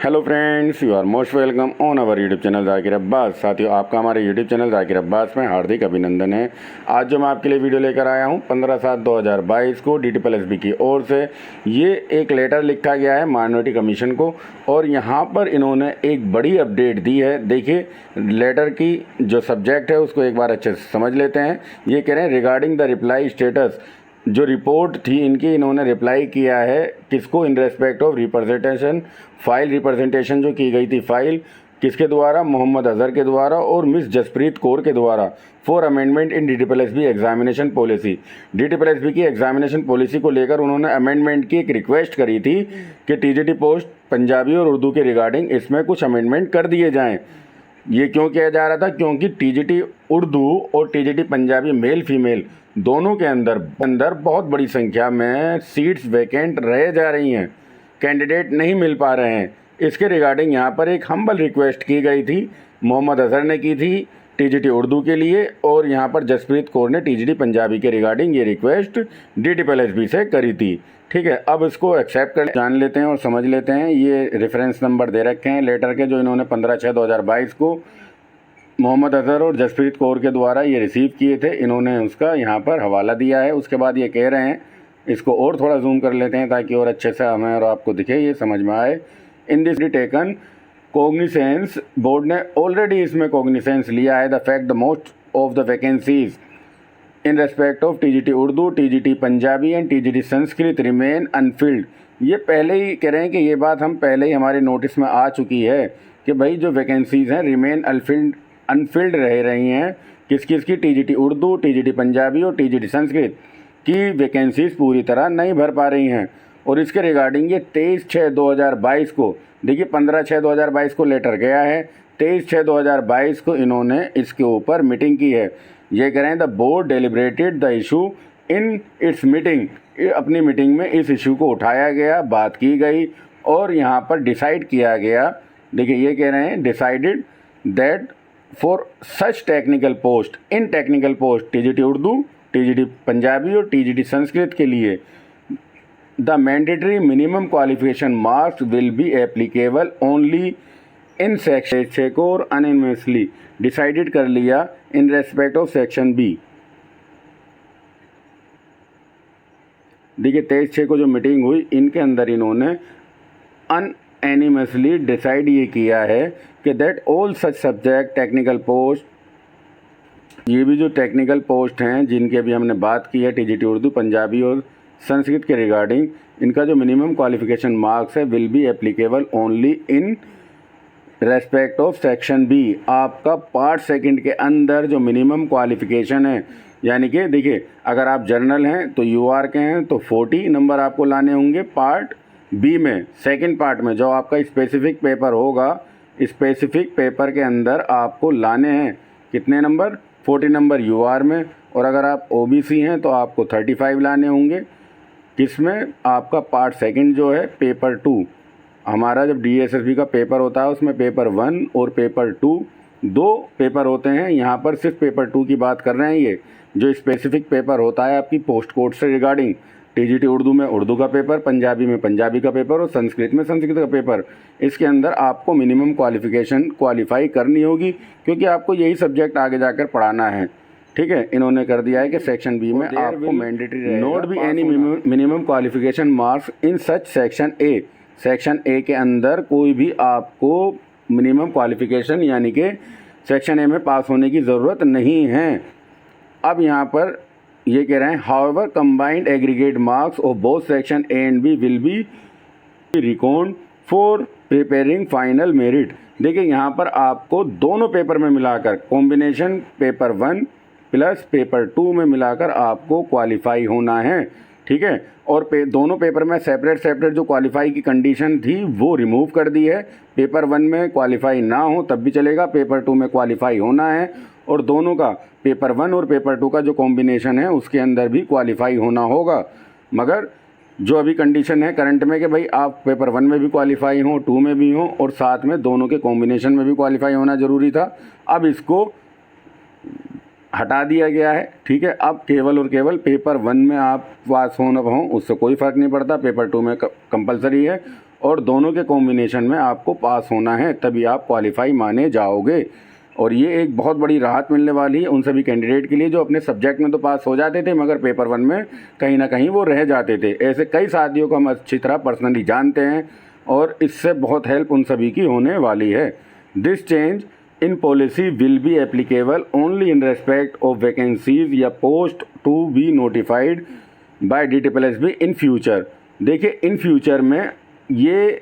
Hello friends, you are most welcome on our YouTube channel Zakir Abbas. साथियों, आपका हमारे YouTube channel Zakir Abbas में हार्दिक अभिनंदन है। आज जो मैं आपके लिए वीडियो लेकर आया हूँ 15/7/2022 को DTPLSB की ओर से ये एक लेटर लिखा गया है माइनॉरिटी कमीशन को, और यहाँ पर इन्होंने एक बड़ी अपडेट दी है। देखिए, लेटर की जो सब्जेक्ट है उसको एक बार अच्छे से समझ लेते हैं। ये कह रहे हैं रिगार्डिंग द रिप्लाई स्टेटस, जो रिपोर्ट थी इनकी, इन्होंने रिप्लाई किया है किसको, इन respect of representation file, representation जो की गई थी फाइल किसके द्वारा, मोहम्मद अजहर के द्वारा और मिस जसप्रीत कौर के द्वारा, for amendment in DTPLSB examination policy. DTPLSB की एग्जामिनेशन पॉलिसी को लेकर उन्होंने अमेंडमेंट की एक रिक्वेस्ट करी थी कि TGT पोस्ट पंजाबी और उर्दू के रिगार्डिंग इसमें कुछ अमेंडमेंट कर दिए जाएँ। ये क्यों किया जा रहा था? क्योंकि TGT उर्दू और TGT पंजाबी मेल फीमेल दोनों के अंदर बहुत बड़ी संख्या में सीट्स वैकेंट रह जा रही हैं, कैंडिडेट नहीं मिल पा रहे हैं। इसके रिगार्डिंग यहाँ पर एक हम्बल रिक्वेस्ट की गई थी, मोहम्मद अजहर ने की थी TGT उर्दू के लिए, और यहाँ पर जसप्रीत कौर ने TGT पंजाबी के रिगार्डिंग ये रिक्वेस्ट DTPLSB से करी थी। ठीक है, अब इसको एक्सेप्ट कर जान लेते हैं और समझ लेते हैं। ये रेफरेंस नंबर दे रखे हैं लेटर के, जो इन्होंने 15/6/2022 को मोहम्मद अजहर और जसप्रीत कौर के द्वारा ये रिसीव किए थे। इन्होंने उसका यहाँ पर हवाला दिया है। उसके बाद ये कह रहे हैं, इसको और थोड़ा जूम कर लेते हैं ताकि और अच्छे से हमें और आपको दिखे, ये समझ में आए। इन दिस टेकन कोग्निसेंस, बोर्ड ने ऑलरेडी इसमें कोग्निसेंस लिया है the fact the most of the vacancies in respect of TGT Urdu, TGT Punjabi and TGT Sanskrit remain Anfield. ये पहले ही कह रहे हैं कि ये बात हम पहले ही हमारे नोटिस में आ चुकी है कि भाई जो वैकेंसीज़ हैं रिमेन अनफिल्ड रह रही हैं। किस किस की? TGT उर्दू, TGT पंजाबी और TGT संस्कृत की वैकेंसीज़ पूरी तरह नहीं भर पा रही हैं। और इसके रिगार्डिंग ये 23/6/2022 को, देखिए 15/6/2022 को लेटर गया है, 23/6/2022 को इन्होंने इसके ऊपर मीटिंग की है। ये कह रहे हैं the board deliberated the issue in its meeting, अपनी मीटिंग में इस इशू को उठाया गया, बात की गई और यहाँ पर डिसाइड किया गया। देखिए, ये कह रहे हैं decided that for such technical post, in technical post TGT Urdu, TGT Punjabi और TGT संस्कृत के लिए the mandatory minimum qualification marks will be applicable only in section 6 को और अनएनिमसली डिसाइडेड कर लिया इन रेस्पेक्ट ऑफ सेक्शन B। देखिए 23/6 को जो मीटिंग हुई, इनके अंदर इन्होंने अनएनिमसली डिसाइड ये किया है कि that all such subject technical post, ये भी जो टेक्निकल पोस्ट हैं जिनके भी हमने बात की है TGT उर्दू, पंजाबी और संस्कृत के रिगार्डिंग, इनका जो मिनिमम क्वालिफिकेशन मार्क्स है will be applicable only in respect of section B। आपका पार्ट सेकंड के अंदर जो मिनिमम क्वालिफिकेशन है, यानी कि देखिए अगर आप जर्नल हैं तो UR के हैं तो 40 नंबर आपको लाने होंगे पार्ट B में, सेकंड पार्ट में जो आपका स्पेसिफिक पेपर होगा, स्पेसिफिक पेपर के अंदर आपको लाने हैं कितने नंबर? 40 नंबर UR में। और अगर आप OBC हैं तो आपको 35 लाने होंगे किसमें? आपका पार्ट सेकंड जो है पेपर 2। हमारा जब DSSB का पेपर होता है उसमें पेपर 1 और पेपर 2 दो पेपर होते हैं। यहाँ पर सिर्फ पेपर 2 की बात कर रहे हैं। ये जो स्पेसिफिक पेपर होता है आपकी पोस्ट कोड से रिगार्डिंग, TGT उर्दू में उर्दू का पेपर, पंजाबी में पंजाबी का पेपर और संस्कृत में संस्कृत का पेपर, इसके अंदर आपको मिनिमम क्वालिफिकेशन क्वालिफाई करनी होगी क्योंकि आपको यही सब्जेक्ट आगे जाकर पढ़ाना है। ठीक है, इन्होंने कर दिया है कि सेक्शन B में आपको mandatory note be any minimum qualification marks in such section A। Section A के अंदर कोई भी आपको मिनिमम क्वालिफिकेशन यानी कि सेक्शन A में पास होने की ज़रूरत नहीं है। अब यहाँ पर ये कह रहे हैं however combined aggregate marks of both section A and B will be reckoned for preparing final merit. देखिए यहाँ पर आपको दोनों पेपर में मिलाकर, कॉम्बिनेशन पेपर 1 प्लस पेपर 2 में मिलाकर आपको क्वालिफाई होना है। ठीक है, और दोनों पेपर में सेपरेट जो क्वालिफाई की कंडीशन थी वो रिमूव कर दी है। पेपर 1 में क्वालिफाई ना हो तब भी चलेगा, पेपर 2 में क्वालिफाई होना है और दोनों का पेपर 1 और पेपर 2 का जो कॉम्बिनेशन है उसके अंदर भी क्वालिफाई होना होगा। मगर जो अभी कंडीशन है करंट में कि भाई आप पेपर 1 में भी क्वालिफाई हो, 2 में भी हो और साथ में दोनों के कॉम्बिनेशन में भी क्वालिफाई होना ज़रूरी था। अब इसको हटा दिया गया है। ठीक है, अब केवल और केवल पेपर 1 में आप पास हो न हो उससे कोई फ़र्क नहीं पड़ता, पेपर 2 में कंपलसरी है और दोनों के कॉम्बिनेशन में आपको पास होना है, तभी आप क्वालिफाई माने जाओगे। और ये एक बहुत बड़ी राहत मिलने वाली है उन सभी कैंडिडेट के लिए जो अपने सब्जेक्ट में तो पास हो जाते थे मगर पेपर 1 में कहीं ना कहीं वो रह जाते थे। ऐसे कई साथियों को हम अच्छी तरह पर्सनली जानते हैं और इससे बहुत हेल्प उन सभी की होने वाली है। This change in policy will be applicable only in respect of vacancies या post to be notified by DSSB in future. देखिए, इन फ्यूचर में ये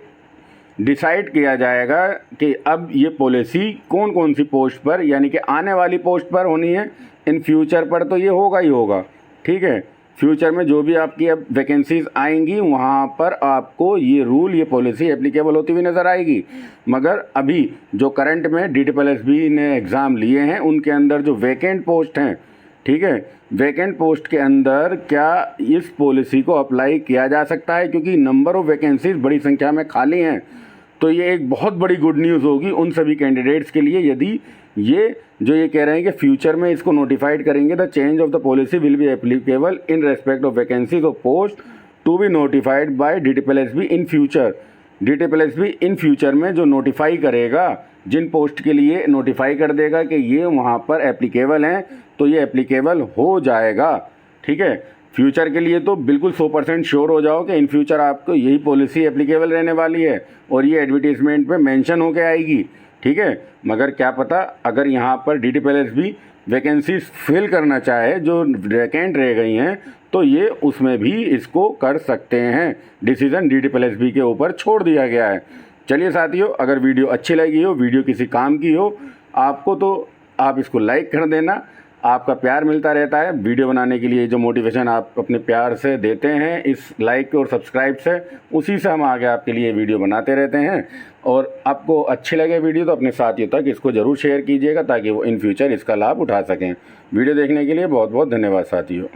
डिसाइड किया जाएगा कि अब ये पॉलिसी कौन कौन सी पोस्ट पर, यानी कि आने वाली पोस्ट पर होनी है। इन फ्यूचर पर तो ये होगा ही होगा, ठीक है। फ्यूचर में जो भी आपकी अब वैकेंसीज आएंगी वहाँ पर आपको ये रूल, ये पॉलिसी एप्लीकेबल होती हुई नज़र आएगी। मगर अभी जो करंट में DSSB ने एग्ज़ाम लिए हैं उनके अंदर जो वैकेंट पोस्ट हैं, ठीक है, वैकेंट पोस्ट के अंदर क्या इस पॉलिसी को अप्लाई किया जा सकता है, क्योंकि नंबर ऑफ़ वैकेंसीज बड़ी संख्या में खाली हैं। तो ये एक बहुत बड़ी गुड न्यूज़ होगी उन सभी कैंडिडेट्स के लिए यदि ये जो ये कह रहे हैं कि फ्यूचर में इसको नोटिफाइड करेंगे। The change of the policy will be applicable in respect of vacancies of post to be notified by DSSB in future. DSSB in future में जो नोटिफाई करेगा, जिन पोस्ट के लिए नोटिफाई कर देगा कि ये वहाँ पर एप्लीकेबल हैं, तो ये एप्लीकेबल हो जाएगा, ठीक है। फ्यूचर के लिए तो बिल्कुल 100% श्योर हो जाओ कि इन फ्यूचर आपको यही पॉलिसी एप्लीकेबल रहने वाली है और ये एडवर्टीज़मेंट पे मेंशन होके आएगी, ठीक है। मगर क्या पता अगर यहाँ पर DSSB वैकेंसीज फिल करना चाहे जो वैकेंट रह गई हैं तो ये उसमें भी इसको कर सकते हैं। डिसीज़न DSSB के ऊपर छोड़ दिया गया है। चलिए साथियों, अगर वीडियो अच्छी लगी हो, वीडियो किसी काम की हो आपको, तो आप इसको लाइक कर देना। आपका प्यार मिलता रहता है वीडियो बनाने के लिए, जो मोटिवेशन आप अपने प्यार से देते हैं इस लाइक और सब्सक्राइब से, उसी से हम आगे आपके लिए वीडियो बनाते रहते हैं। और आपको अच्छी लगे वीडियो तो अपने साथियों तक इसको ज़रूर शेयर कीजिएगा ताकि वो इन फ्यूचर इसका लाभ उठा सकें। वीडियो देखने के लिए बहुत बहुत धन्यवाद साथियों।